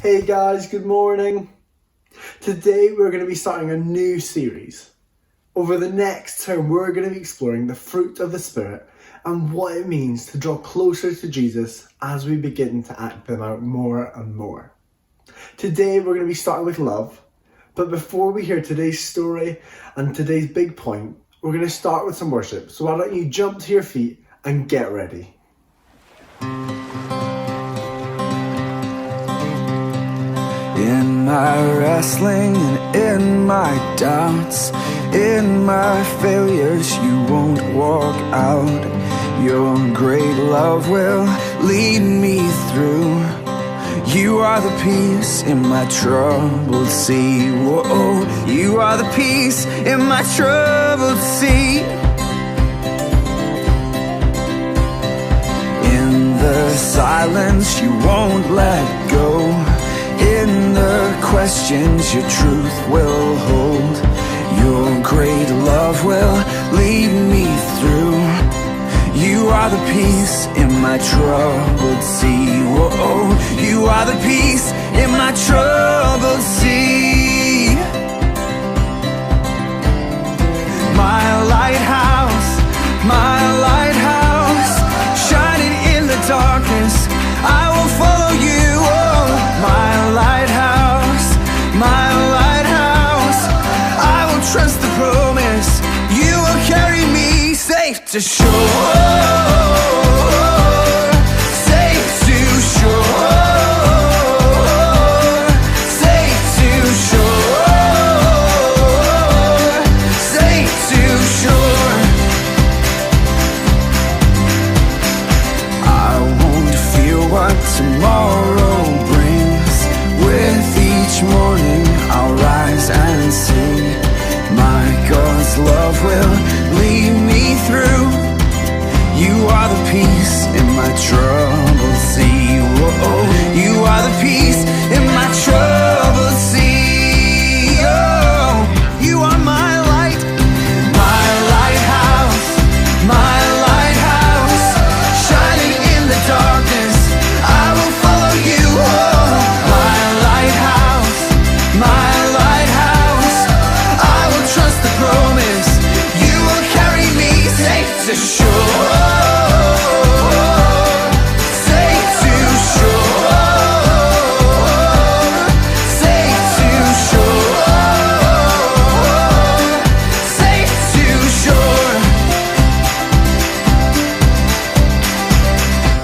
Hey guys, good morning. Today we're going to be starting a new series. Over the next term we're going to be exploring the fruit of the Spirit and what it means to draw closer to Jesus as we begin to act them out more and more. Today we're going to be starting with love, but before we hear today's story and today's big point, we're going to start with some worship. So why don't you jump to your feet and get ready. In my wrestling and in my doubts, in my failures, you won't walk out. Your great love will lead me through. You are the peace in my troubled sea. Whoa, you are the peace in my troubled sea. In the silence, you won't let go. In the questions, your truth will hold. Your great love will lead me through. You are the peace in my troubled sea. Whoa, you are the peace in my troubled sea. My lighthouse, shining in the darkness, I will follow you. My lighthouse, I will trust the promise. You will carry me safe to shore. Safe to shore. Safe to shore. Safe to shore. I won't fear what tomorrow brings. With each morning I'll rise and sing. My God's love will lead me through. You are the peace in my troubled sea. Whoa, you are the peace in my troubled sea. Oh, you are my light, my lighthouse, shining in the darkness. I will follow you. Oh, my lighthouse, I will trust the promise. You will carry me safe to shore. Safe to shore. Safe to shore. Safe to shore.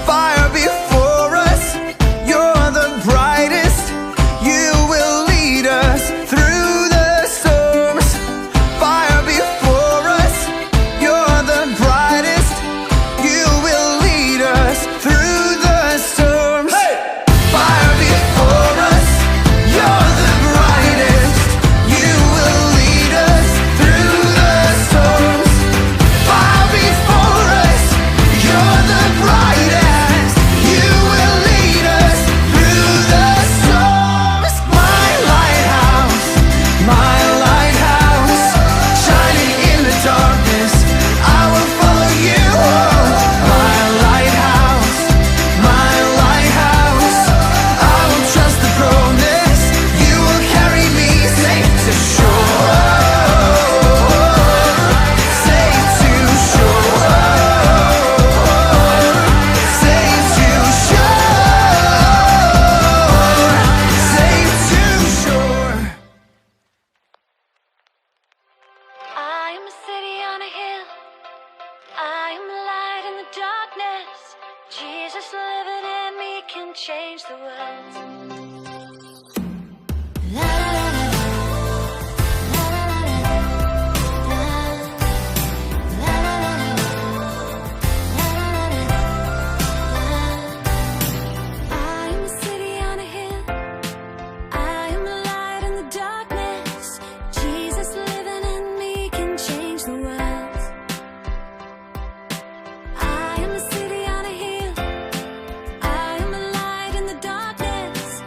Fire before us, you're the brightest. You will lead us through the storms. Fire before us, you're the brightest. You will lead us through the storms. Hey! Fire before us, you're the brightest. You will lead us through the storms. Fire before us, you're the brightest. You will lead us through the storms. My lighthouse, shining in the darkness, I will follow you. My lighthouse, I will trust the promise. You will carry me safe to shore. Safe to shore. Safe to shore. Safe to shore. I am a city on a hill. I am the light in the darkness. Jesus living in me can change the world. La, la, la, la, la, la, la, la, la, I am a city on a hill. I am the light in the darkness. Jesus living in me can change the world. I am a city on a hill. I am a light in the darkness.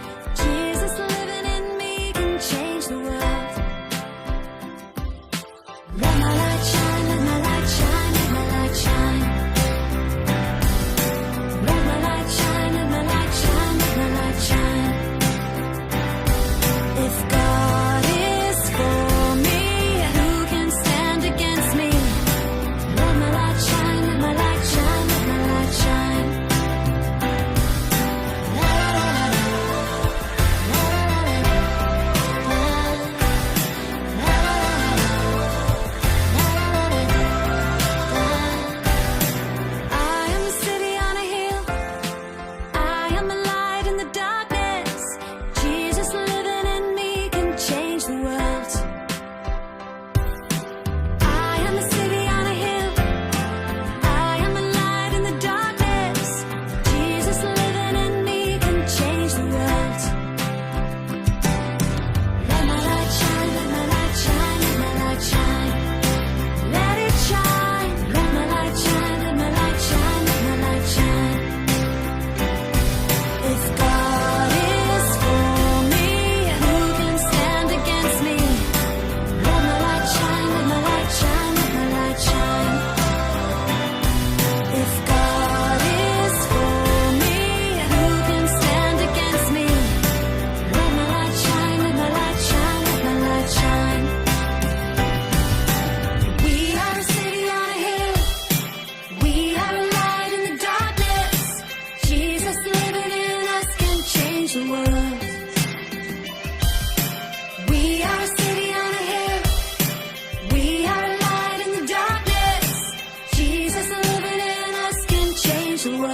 change the world.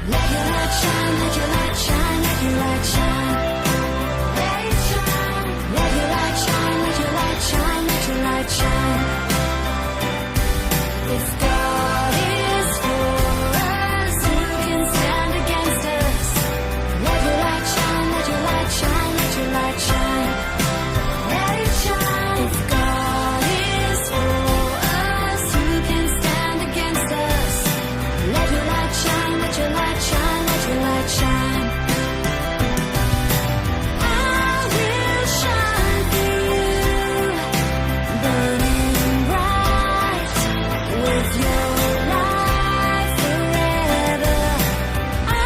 Let your light shine, let your light shine, let your light shine. Let it shine. Let your light shine, let your light shine, let your light shine. If God is for us, who can stand against us? Let your light shine, let your light shine, let your light shine. Let it shine. If God is for us, who can stand against us? Let your light shine, let your light shine, let your light shine. I will shine for you, burning bright with your light forever. I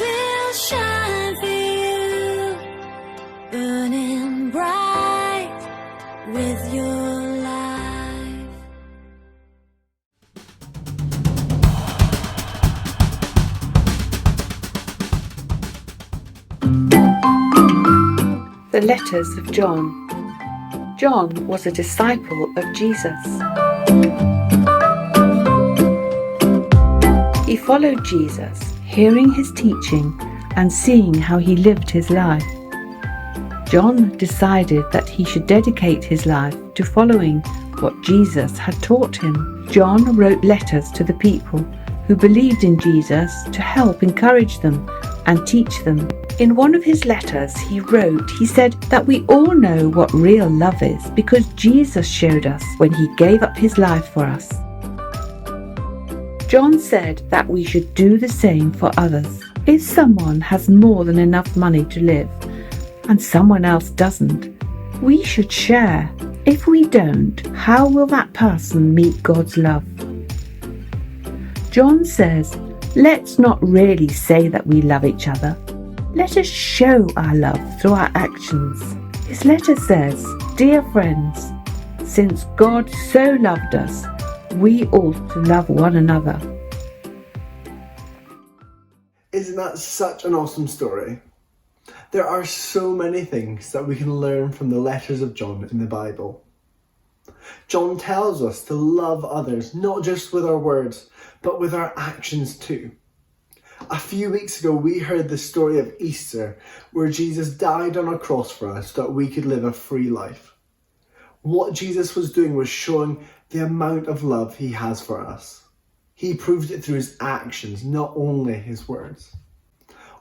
will shine for you, burning bright with your light. The letters of John. John was a disciple of Jesus. He followed Jesus, hearing his teaching and seeing how he lived his life. John decided that he should dedicate his life to following what Jesus had taught him. John wrote letters to the people who believed in Jesus to help encourage them and teach them. In one of his letters he said that we all know what real love is because Jesus showed us when he gave up his life for us. John said that we should do the same for others. If someone has more than enough money to live and someone else doesn't, we should share. If we don't, how will that person meet God's love? John says, let's not really say that we love each other. Let us show our love through our actions. His letter says, dear friends, since God so loved us, we ought to love one another. Isn't that such an awesome story? There are so many things that we can learn from the letters of John in the Bible. John tells us to love others, not just with our words, but with our actions too. A few weeks ago, we heard the story of Easter, where Jesus died on a cross for us so that we could live a free life. What Jesus was doing was showing the amount of love he has for us. He proved it through his actions, not only his words.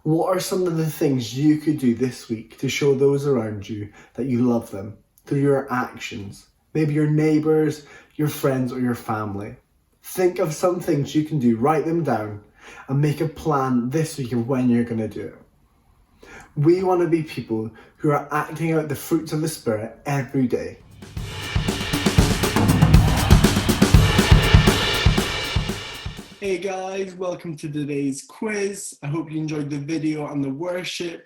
What are some of the things you could do this week to show those around you that you love them through your actions? Maybe your neighbours, your friends, or your family. Think of some things you can do, write them down, and make a plan this week of when you're going to do it. We want to be people who are acting out the fruits of the Spirit every day. Hey guys, welcome to today's quiz. I hope you enjoyed the video and the worship.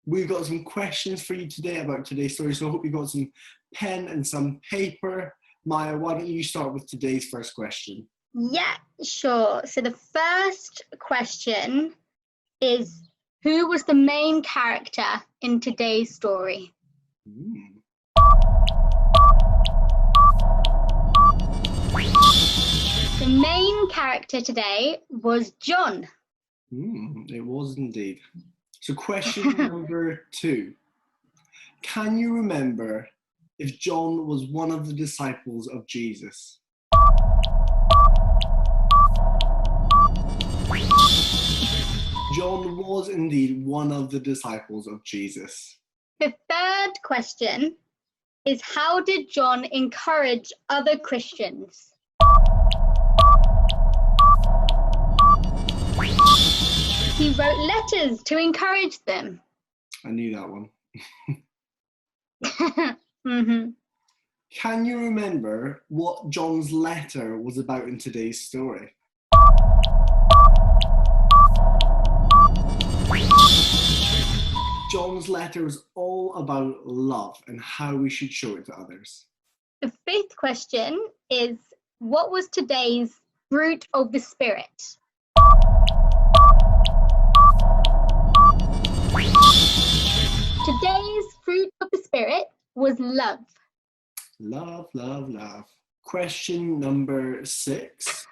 We've got some questions for you today about today's story, so I hope you got some pen and some paper. Maya, why don't you start with today's first question? Yeah, sure. So the first question is, who was the main character in today's story? The main character today was John. It was indeed. So question number 2. Can you remember if John was one of the disciples of Jesus? John was indeed one of the disciples of Jesus. The third question is, how did John encourage other Christians? He wrote letters to encourage them. I knew that one. Mm-hmm. Can you remember what John's letter was about in today's story? John's letter was all about love and how we should show it to others. The fifth question is, what was today's fruit of the Spirit? Today's fruit of the Spirit was love. Love, love, love. Question number 6.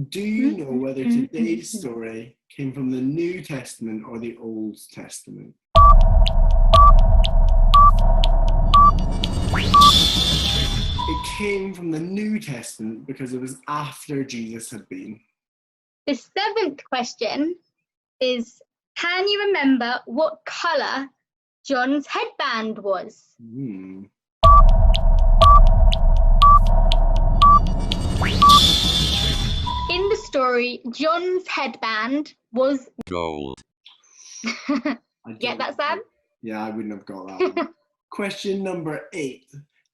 Do you know whether today's story came from the New Testament or the Old Testament? It came from the New Testament because it was after Jesus had been. The 7th question is, can you remember what colour John's headband was? In the story, John's headband was Gold. Get that, Sam? Yeah, I wouldn't have got that one. Question number 8.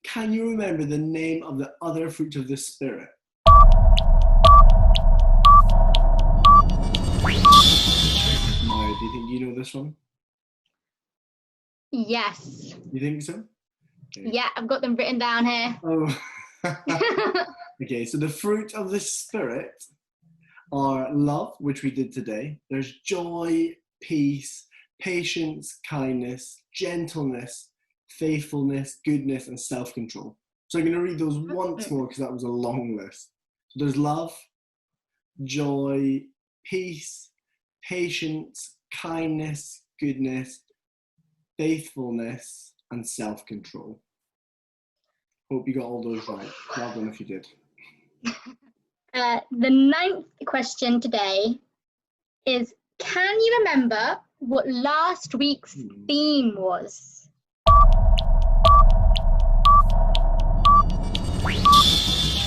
Can you remember the name of the other fruit of the Spirit? Maya, do you think you know this one? Yes. You think so? Okay. Yeah, I've got them written down here. Oh. Okay, so the fruit of the Spirit are love, which we did today. There's joy, peace, patience, kindness, gentleness, faithfulness, goodness, and self-control. So I'm going to read those once more because that was a long list. So there's love, joy, peace, patience, kindness, goodness, faithfulness, and self-control. Hope you got all those right. Well done if you did. The 9th question today is, can you remember what last week's theme was?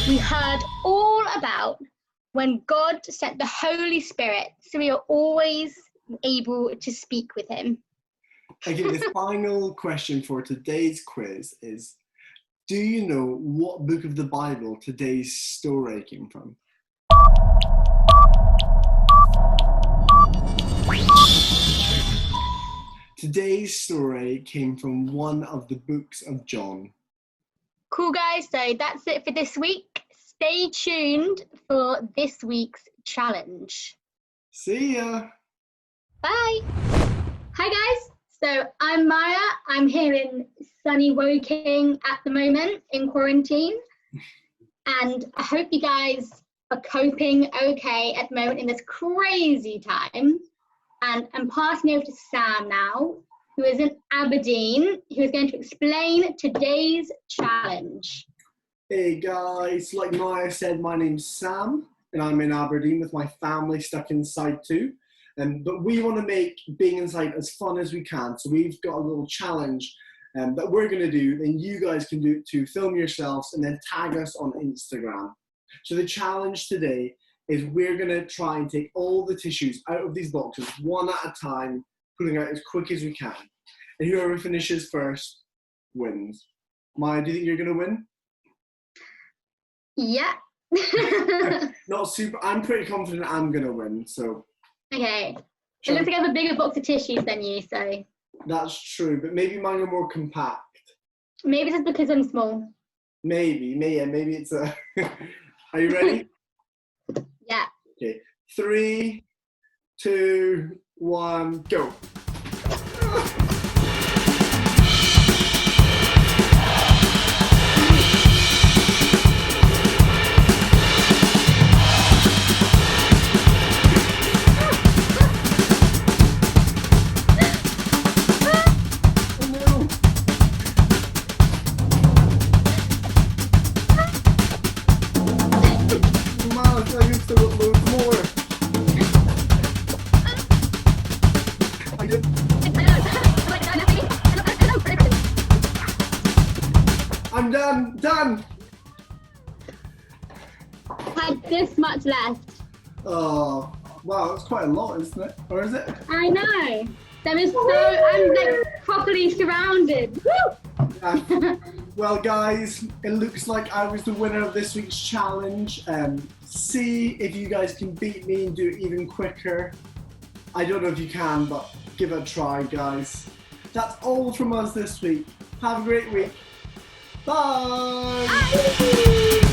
We heard all about when God sent the Holy Spirit, so we are always able to speak with him. Okay, the final question for today's quiz is, do you know what book of the Bible today's story came from? Today's story came from one of the books of John. Cool, guys. So that's it for this week. Stay tuned for this week's challenge. See ya! Bye. Hi, guys. So I'm Maya. I'm here in sunny Woking at the moment in quarantine. And I hope you guys are coping okay at the moment in this crazy time. And I'm passing over to Sam now, who is in Aberdeen, who is going to explain today's challenge. Hey guys, like Maya said, my name's Sam, and I'm in Aberdeen with my family stuck inside too. But we want to make being inside as fun as we can, so we've got a little challenge that we're going to do, and you guys can do it too. Film yourselves and then tag us on Instagram. So the challenge today is we're going to try and take all the tissues out of these boxes one at a time, pulling out as quick as we can. And whoever finishes first wins. Maya, do you think you're going to win? Yeah. Not super. I'm pretty confident I'm going to win, so. Okay. It looks like I have a bigger box of tissues than you, so. That's true, but maybe mine are more compact. Maybe it's because I'm small. Maybe it's a... Are you ready? Yeah. Okay, 3, 2, 1, go. I'm done. Had this much left. Oh, wow, that's quite a lot, isn't it? Or is it? I know. I'm like properly surrounded. Woo! Yeah. Well, guys, it looks like I was the winner of this week's challenge. See if you guys can beat me and do it even quicker. I don't know if you can, but give it a try, guys. That's all from us this week. Have a great week. Bye! Bye.